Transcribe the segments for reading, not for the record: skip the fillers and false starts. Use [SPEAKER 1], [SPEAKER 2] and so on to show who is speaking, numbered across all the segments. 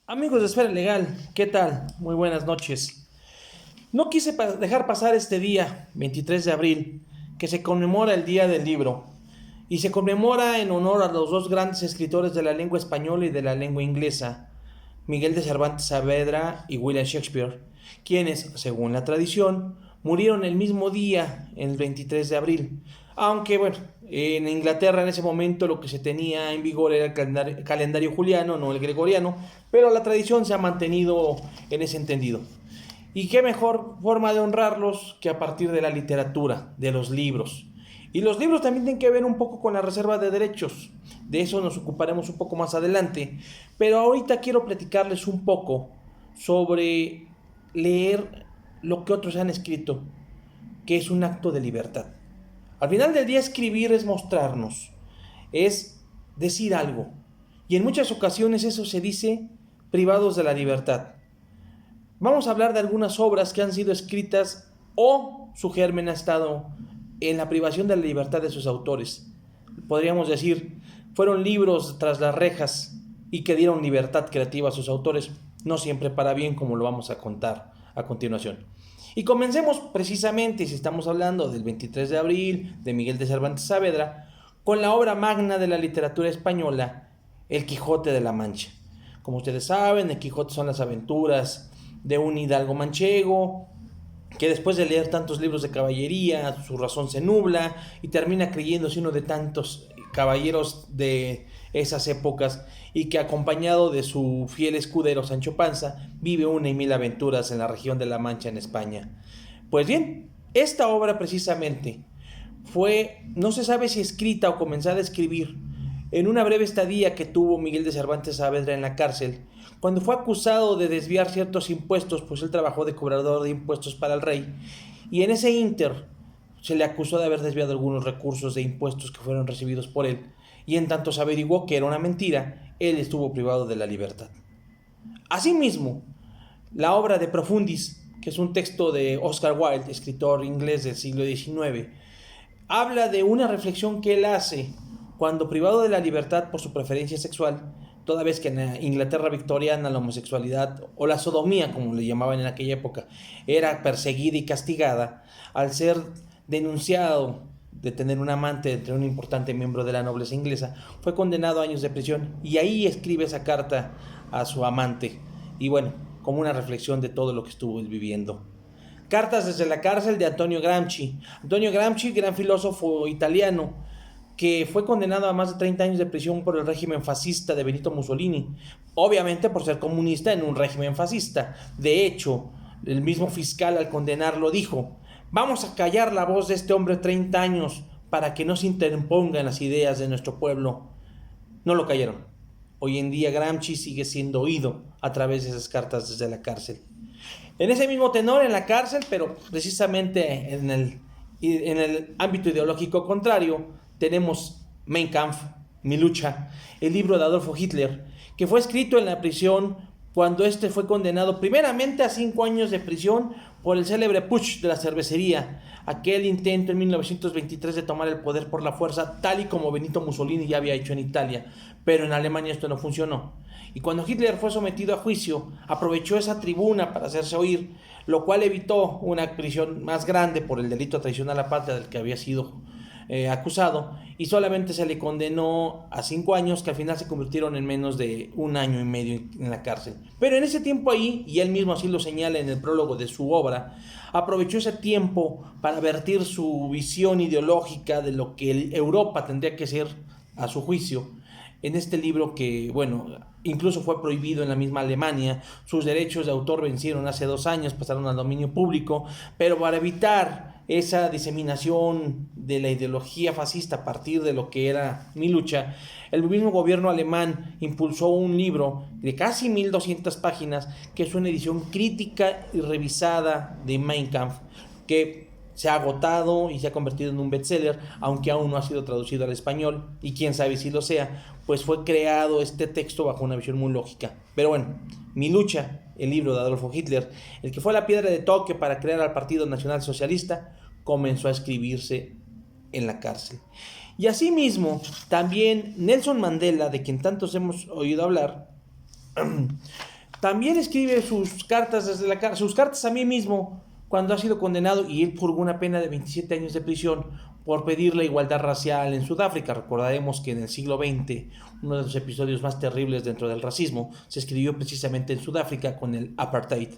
[SPEAKER 1] Amigos de Esfera Legal, ¿qué tal? Muy buenas noches. No quise dejar pasar este día, 23 de abril, que se conmemora el Día del Libro, y se conmemora en honor a los dos grandes escritores de la lengua española y de la lengua inglesa, Miguel de Cervantes Saavedra y William Shakespeare, quienes, según la tradición, murieron el mismo día, el 23 de abril. Aunque, bueno, en Inglaterra en ese momento lo que se tenía en vigor era el calendario juliano, no el gregoriano, pero la tradición se ha mantenido en ese entendido. Y qué mejor forma de honrarlos que a partir de la literatura, de los libros. Y los libros también tienen que ver un poco con la reserva de derechos. De eso nos ocuparemos un poco más adelante. Pero ahorita quiero platicarles un poco sobre leer lo que otros han escrito, que es un acto de libertad. Al final del día escribir es mostrarnos, es decir algo. Y en muchas ocasiones eso se dice privados de la libertad. Vamos a hablar de algunas obras que han sido escritas o su germen ha estado en la privación de la libertad de sus autores. Podríamos decir, fueron libros tras las rejas y que dieron libertad creativa a sus autores, no siempre para bien, como lo vamos a contar a continuación. Y comencemos precisamente, si estamos hablando del 23 de abril, de Miguel de Cervantes Saavedra, con la obra magna de la literatura española, El Quijote de la Mancha. Como ustedes saben, El Quijote son las aventuras de un hidalgo manchego que después de leer tantos libros de caballería, su razón se nubla y termina creyéndose uno de tantos caballeros de esas épocas y que acompañado de su fiel escudero Sancho Panza vive una y mil aventuras en la región de La Mancha en España. Pues bien, esta obra precisamente fue, no se sabe si escrita o comenzada a escribir, en una breve estadía que tuvo Miguel de Cervantes Saavedra en la cárcel, cuando fue acusado de desviar ciertos impuestos, pues él trabajó de cobrador de impuestos para el rey, y en ese ínter se le acusó de haber desviado algunos recursos de impuestos que fueron recibidos por él, y en tanto se averiguó que era una mentira, él estuvo privado de la libertad. Asimismo, la obra de Profundis, que es un texto de Oscar Wilde, escritor inglés del siglo XIX, habla de una reflexión que él hace cuando privado de la libertad por su preferencia sexual, toda vez que en Inglaterra victoriana la homosexualidad o la sodomía, como le llamaban en aquella época, era perseguida y castigada, al ser denunciado de tener un amante entre un importante miembro de la nobleza inglesa, fue condenado a años de prisión y ahí escribe esa carta a su amante y bueno, como una reflexión de todo lo que estuvo él viviendo. Cartas desde la cárcel de Antonio Gramsci. Antonio Gramsci, gran filósofo italiano, que fue condenado a más de 30 años de prisión por el régimen fascista de Benito Mussolini, obviamente por ser comunista en un régimen fascista. De hecho, el mismo fiscal al condenarlo dijo, vamos a callar la voz de este hombre 30 años para que no se interpongan las ideas de nuestro pueblo. No lo callaron. Hoy en día Gramsci sigue siendo oído a través de esas cartas desde la cárcel. En ese mismo tenor, en la cárcel, pero precisamente en el ámbito ideológico contrario, tenemos Mein Kampf, Mi lucha, el libro de Adolfo Hitler, que fue escrito en la prisión cuando este fue condenado primeramente a 5 años de prisión por el célebre putsch de la cervecería, aquel intento en 1923 de tomar el poder por la fuerza, tal y como Benito Mussolini ya había hecho en Italia, pero en Alemania esto no funcionó. Y cuando Hitler fue sometido a juicio, aprovechó esa tribuna para hacerse oír, lo cual evitó una prisión más grande por el delito de traición a la patria del que había sido acusado, y solamente se le condenó a 5 años que al final se convirtieron en menos de un año y medio en la cárcel. Pero en ese tiempo ahí, y él mismo así lo señala en el prólogo de su obra, aprovechó ese tiempo para vertir su visión ideológica de lo que Europa tendría que ser a su juicio en este libro que, bueno, incluso fue prohibido en la misma Alemania. Sus derechos de autor vencieron hace 2 años, pasaron al dominio público, pero para evitar esa diseminación de la ideología fascista a partir de lo que era Mi lucha, el mismo gobierno alemán impulsó un libro de casi 1200 páginas, que es una edición crítica y revisada de Mein Kampf, que se ha agotado y se ha convertido en un bestseller, aunque aún no ha sido traducido al español, y quién sabe si lo sea, pues fue creado este texto bajo una visión muy lógica. Pero bueno, Mi lucha, el libro de Adolfo Hitler, el que fue la piedra de toque para crear al Partido Nacional Socialista, comenzó a escribirse en la cárcel. Y asimismo, también Nelson Mandela, de quien tantos hemos oído hablar, También escribe sus cartas desde sus cartas a mí mismo cuando ha sido condenado y él purgó una pena de 27 años de prisión por pedir la igualdad racial en Sudáfrica. Recordaremos que en el siglo XX uno de los episodios más terribles dentro del racismo se escribió precisamente en Sudáfrica con el apartheid,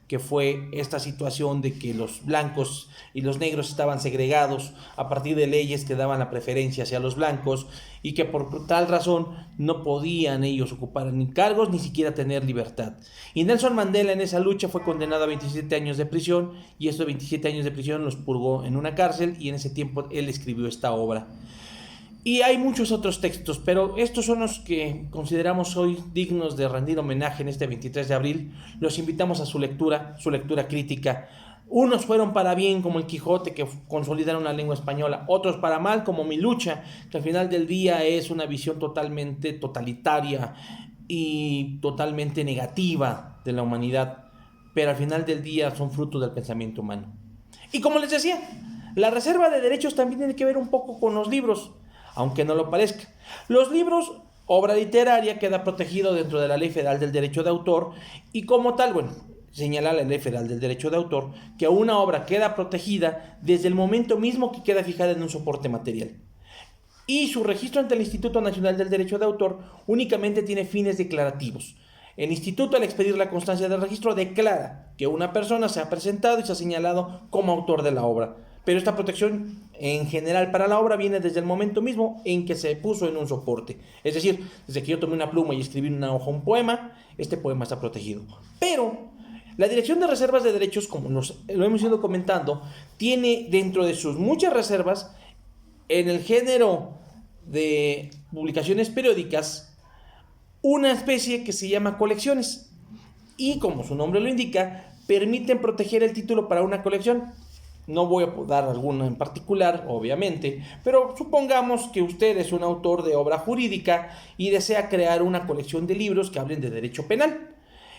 [SPEAKER 1] que fue esta situación de que los blancos y los negros estaban segregados a partir de leyes que daban la preferencia hacia los blancos y que por tal razón no podían ellos ocupar ni cargos ni siquiera tener libertad. Y Nelson Mandela en esa lucha fue condenado a 27 años de prisión y estos 27 años de prisión los purgó en una cárcel y en ese tiempo él escribió esta obra. Y hay muchos otros textos, pero estos son los que consideramos hoy dignos de rendir homenaje en este 23 de abril. Los invitamos a su lectura crítica. Unos fueron para bien, como el Quijote, que consolidaron la lengua española. Otros para mal, como Mi Lucha, que al final del día es una visión totalmente totalitaria y totalmente negativa de la humanidad. Pero al final del día son fruto del pensamiento humano. Y como les decía, la reserva de derechos también tiene que ver un poco con los libros, aunque no lo parezca. Los libros, obra literaria, queda protegido dentro de la Ley Federal del Derecho de Autor y como tal, señala la Ley Federal del Derecho de Autor que una obra queda protegida desde el momento mismo que queda fijada en un soporte material. Y su registro ante el Instituto Nacional del Derecho de Autor únicamente tiene fines declarativos. El instituto, al expedir la constancia del registro, declara que una persona se ha presentado y se ha señalado como autor de la obra. Pero esta protección en general para la obra viene desde el momento mismo en que se puso en un soporte. Es decir, desde que yo tomé una pluma y escribí en una hoja un poema, este poema está protegido. Pero la Dirección de Reservas de Derechos, como lo hemos ido comentando, tiene dentro de sus muchas reservas, en el género de publicaciones periódicas, una especie que se llama colecciones. Y como su nombre lo indica, permiten proteger el título para una colección. No voy a dar alguna en particular, obviamente, pero supongamos que usted es un autor de obra jurídica y desea crear una colección de libros que hablen de derecho penal.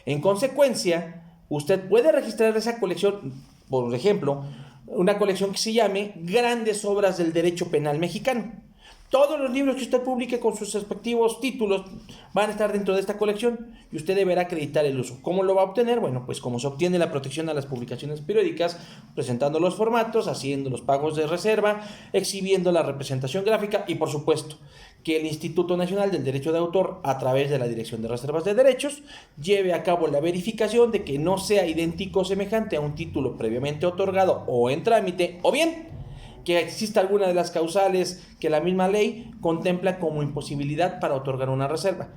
[SPEAKER 1] En consecuencia, usted puede registrar esa colección, por ejemplo, una colección que se llame Grandes Obras del Derecho Penal Mexicano. Todos los libros que usted publique con sus respectivos títulos van a estar dentro de esta colección y usted deberá acreditar el uso. ¿Cómo lo va a obtener? Bueno, pues como se obtiene la protección a las publicaciones periódicas, presentando los formatos, haciendo los pagos de reserva, exhibiendo la representación gráfica y, por supuesto, que el Instituto Nacional del Derecho de Autor, a través de la Dirección de Reservas de Derechos, lleve a cabo la verificación de que no sea idéntico o semejante a un título previamente otorgado o en trámite, o bien que exista alguna de las causales que la misma ley contempla como imposibilidad para otorgar una reserva.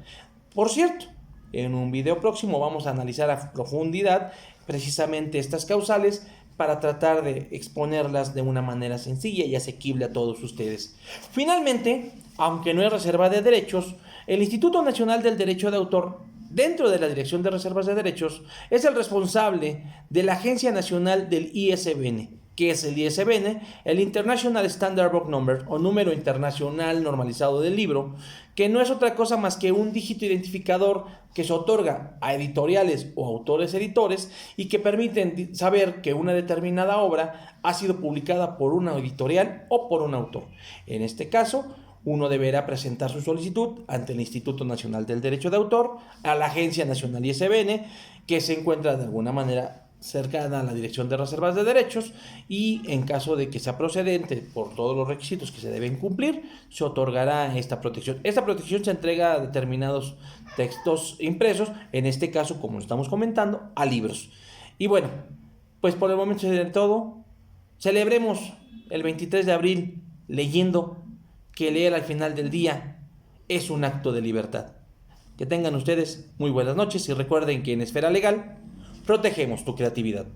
[SPEAKER 1] Por cierto, en un video próximo vamos a analizar a profundidad precisamente estas causales para tratar de exponerlas de una manera sencilla y asequible a todos ustedes. Finalmente, aunque no hay reserva de derechos, el Instituto Nacional del Derecho de Autor, dentro de la Dirección de Reservas de Derechos, es el responsable de la Agencia Nacional del ISBN. ¿Qué es el ISBN? El International Standard Book Number, o número internacional normalizado del libro, que no es otra cosa más que un dígito identificador que se otorga a editoriales o autores editores y que permiten saber que una determinada obra ha sido publicada por una editorial o por un autor. En este caso, uno deberá presentar su solicitud ante el Instituto Nacional del Derecho de Autor, a la Agencia Nacional ISBN, que se encuentra de alguna manera cercana a la Dirección de Reservas de Derechos, y en caso de que sea procedente por todos los requisitos que se deben cumplir, se otorgará esta protección. Esta protección se entrega a determinados textos impresos, en este caso, como lo estamos comentando, a libros. Y bueno, pues por el momento sería todo. Celebremos el 23 de abril leyendo, que leer al final del día es un acto de libertad. Que tengan ustedes muy buenas noches y recuerden que en Esfera Legal protegemos tu creatividad.